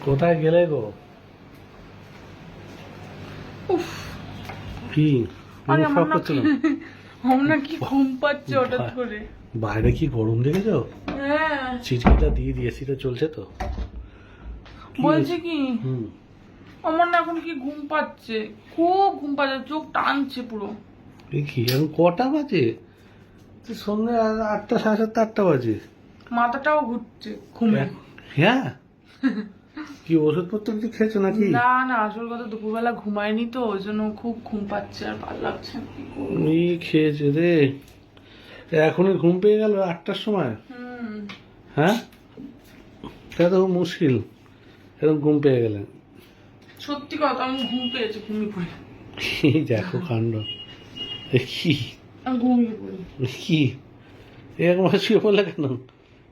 কোথায় গেলে গো? কি আরে আমার করছো না? আমার না কি ঘুম পাচ্ছে হঠাৎ করে। বাইরে কি গরম দেখেছো? হ্যাঁ চিঠিটা দিয়ে দিয়েছি, তো চলছে তো। কি বলছি কি হুম আমার না এখন কি ঘুম পাচ্ছে, খুব ঘুম পাচ্ছে, চোখ টানছে পুরো। এই কি এখন কটা বাজে? তো সন্ধ্যে 8টা, 7:30, 8টা বাজে। মাথাটাও ঘুরছে ঘুমে। হ্যাঁ কি ওষুধপত্র কিছু খেয়েছো নাকি? না না, আসল কথা দুপুরবেলা ঘুমায়নি তো, ওই জন্য খুব ঘুম পাচ্ছে আর ভালো লাগছে না, কি করবো। এই খেয়েছে রে, এখনই ঘুম পেয়ে গেল 8টার সময়? হ্যাঁ, এটা তো খুব মুশকিল এরকম ঘুম পেয়ে গেলে। সত্যি কথা, আমি ঘুম পেয়েছি, ঘুমিয়ে পড়ি। এই দেখো কাণ্ড। এ কি আমি ঘুমিয়ে পড়ি। কি এরকম ভাবে শুয়ে পড়লে কেন?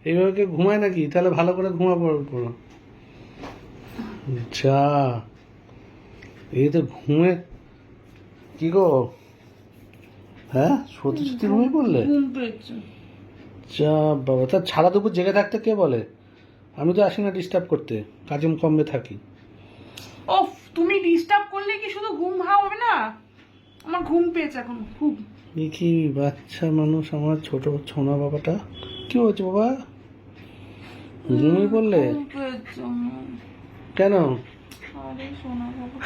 এইভাবে কেউ ঘুমায় নাকি? তাহলে ভালো করে ঘুমা পড়ো। যা, এই তো ঘুমে কি গো? হ্যাঁ, সত্যি সত্যি ঘুমিয়ে পড়লে? ঘুম পেয়েছে। যা বাবা, তা সারা দুপুর জেগে থাকতে কে বলে? আমি তো আসি না ডিস্টার্ব করতে, কাজে কমে থাকি। ওফ, তুমি ডিস্টার্ব করলে কি শুধু ঘুম ভাঙা হবে না? আমার ঘুম পেয়েছে এখন খুব। এই কি বাচ্চা মানুষ আমার ছোট ছোনা বাবাটা, কি হয়েছে বাবা? ঘুমিয়ে পড়লে ঘুম পেয়েছে আমার। কেন? আরে সোনা বাবা,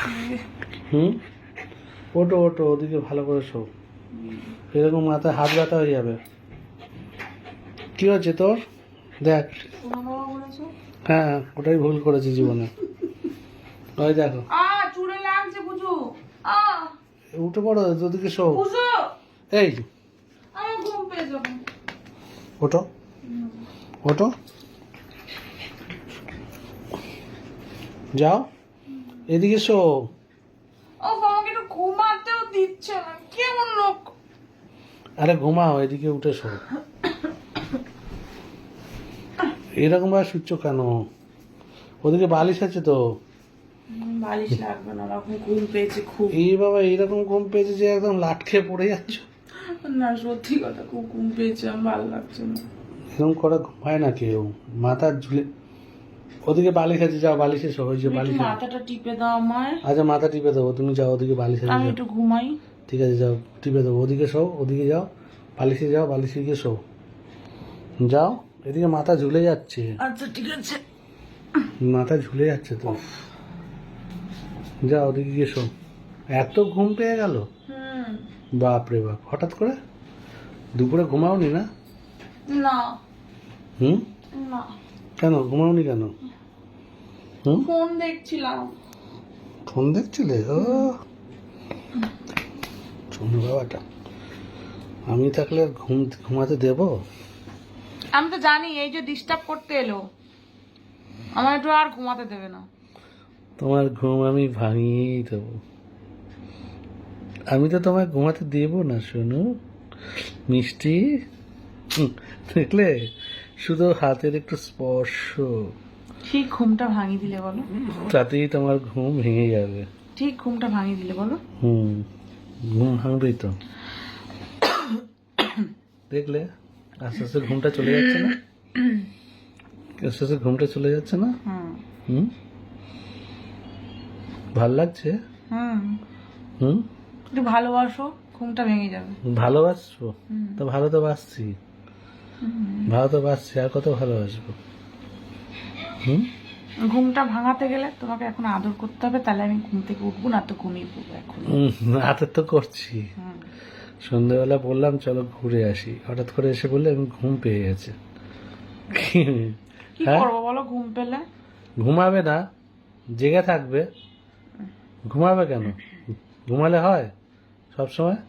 ওটো ওটো, ওদিকে ভালো করে শো। এরকম মাথায় হাত ব্যথা হয়ে যাবে। কি হচ্ছে তোর? দেখ। সোনা বাবা বলেছো? হ্যাঁ, ওটাই ভুল করেছি জীবনে। ওই দেখো, চুড়ে লাগছে বুঝু। উঠে পড়ো, ওদিকে শো। বুঝু, এই আমার ঘুম পেয়েছে এখন। ওটো ওটো, যাও এদিকে শো। আমাকে একটু ঘুমাতেও দিচ্ছে না, কেমন লোক। আরে ঘুমাও, এদিকে উঠে শো। এরকম ভাবে শুচ্ছ কেন? ওদিকে বালিশ আছে তো। বালিশ লাগবে না, এখন ঘুম পেয়েছে খুব। এই বাবা, এইরকম ঘুম পেয়েছে যে একদম লাট খেয়ে পড়ে যাচ্ছ। না সত্যি কথা, খুব ঘুম পেয়েছে, আমার ভালো লাগছে না। এরকম করে ঘুমায় না কেউ, মাথা ঝুলে। ওদিকে বালিশ আছে, যাও বালিশে শো। ওই যে তুমি বালিশ একটু আছে। মাথাটা টিপে দাও আমার, আচ্ছা, মাথা টিপে দেবো, তুমি যাও ওদিকে বালিশ আছে, আমি যাও। একটু ঘুমাই। ঠিক আছে, যাও টিপে দেবো। ওদিকে শো, ওদিকে যাও, বালিশে যাও, বালিশে গিয়ে শো। যাও, এদিকে মাথা ঝুলে যাচ্ছে। আচ্ছা ঠিক আছে। মাথা ঝুলে যাচ্ছে তো। যাও ওদিকে গিয়ে শো। এত ঘুম পেয়ে গেল? বাপ রে বাপ, হঠাৎ করে দুপুরে ঘুমাওনি না? না না, কেন ঘুমাওনি কেন? ফোন দেখছিলাম। ফোন দেখছিলে? ও শোনো বাবাটা, আমি থাকলে আর ঘুমাতে দেবো? আমি তো জানি এই যে ডিস্টার্ব করতে এলো, আমার একটু আর ঘুমাতে দেবে না। তোমার ঘুম আমি ভাঙিয়েই দেবো। আমি তো তোমায় ঘুমাতে দেবো না, শোনো মিষ্টি। দেখলে, শুধু হাতের একটু স্পর্শ, ঠিক ঘুমটা ভাঙিয়ে দিলে বলো, তাতেই তোমার ঘুম ভেঙে যাবে। ঠিক ঘুমটা ভাঙিয়ে দিলে বলো। ঘুম ভাঙবেই তো। দেখলে আস্তে আস্তে ঘুমটা চলে যাচ্ছে না? আস্তে আস্তে ঘুমটা চলে যাচ্ছে না? ভাল লাগছে? একটু ভালোবাসো, ঘুমটা ভেঙে যাবে। ভালোবাসবো তো, ভালো তো বাসছি, ভালো তো বাসছি, আর কত ভালোবাসবো? ঘুমটা ভাঙাতে গেলে তোমাকে এখন আদর করতে হবে, তাহলে আমি ঘুম থেকে উঠবো, না তো ঘুমিয়ে পড়বো এখন। রাতে তো করছি। সন্ধ্যেবেলা বললাম চলো ঘুরে আসি, হঠাৎ করে এসে বললে আমি ঘুম পেয়ে গেছে। কি করবো বলো ঘুম পেলে? ঘুমাবে না, জেগে থাকবে। ঘুমাবে কেন? ঘুমালে হয় সবসময়?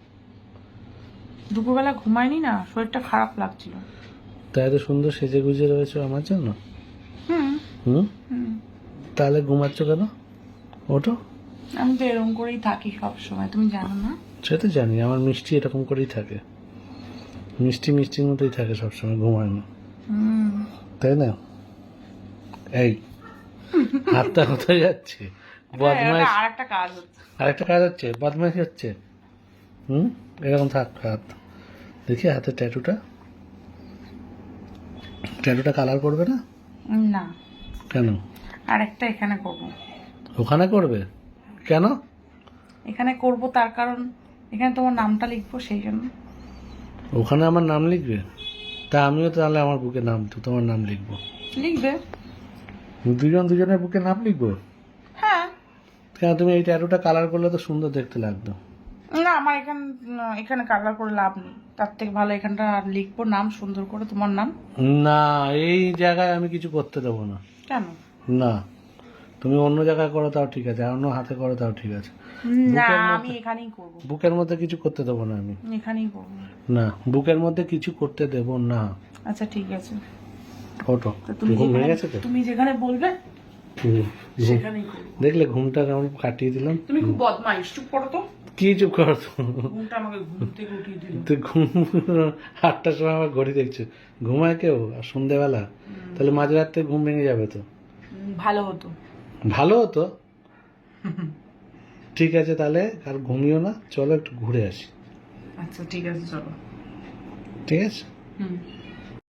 দুপুরবেলা ঘুমাইনি না, শরীরটা খারাপ লাগছিল। তাই তো সুন্দর সেজে গুজে রয়েছে আমার জন্য। তাহলে ঘুমাচ্ছ কেন? ওঠো। আমি তো এরকম করেই থাকি সব সময়, তুমি জানো না? সে তো জানি, আমার মিষ্টি এরকম করেই থাকে, মিষ্টির মতোই থাকে সবসময়, ঘুমায় না, তাই না? এই হাতটা কোথায় যাচ্ছে? বদমাইশ। আরেকটা কাজ হচ্ছে। আরেকটা কাজ হচ্ছে, বদমাইশ হচ্ছে। এরকম থাক হাত। দেখি হাতের ট্যাটুটা কালার করবে না? না, কেন? আর একটা এখানে করব। ওখানে করবে কেন? এখানে করব তার কারণ এখানে তোমার নামটা লিখবো, সেই জন্য। ওখানে আমার নাম লিখবে? তা আমিও তাহলে আমার বুকে নাম তোমার নাম লিখবো। লিখবে? দুজন দুজনের বুকে নাম লিখবো? হ্যাঁ। কেন, তুমি এই ট্যাটুটা কালার করলে তো সুন্দর দেখতে লাগতো। না, আমার এখানে কালার করে লাভ নেই, তার থেকে ভালো এখানটা লিখবো নাম সুন্দর করে, তোমার নাম। না, এই জায়গায় আমি কিছু করতে দেবো না। কেন? না, তুমি অন্য জায়গায় করো তাও ঠিক আছে, আর অন্য হাতে করো তাও ঠিক আছে। না, বুকের মধ্যে- আমি এখানেই করব। বুকের মধ্যে কিছু করতে দেবো না আমি। এখানেই করব। না, বুকের মধ্যে কিছু করতে দেবো না। আচ্ছা ঠিক আছে, ওটো, তো তুমি ঘুম ভেঙে যেখানে- গেছে তো? তুমি যেখানে বলবে ঘুম- সেখানেই করব। দেখলে ঘুমটা কেমন কাটিয়ে দিলাম। তুমি খুব বদমাইশ, চুপ করো তো। কি চুপ করো তো? ঘুমটা আমাকে ঘুম থেকে উঠিয়ে দিল। তুই ঘুম 8টার সময় আমার ঘড়ি দেখছো, ঘুমায় কেউ আর সন্ধ্যেবেলা? তাহলে মাঝরাতে ঘুম ভেঙে যাবে তো। ভালো হতো। ভালো হতো। ঠিক আছে, তাহলে আর ঘুমিও না, চলো একটু ঘুরে আসি। আচ্ছা ঠিক আছে, চলো। ঠিক আছে। হুম।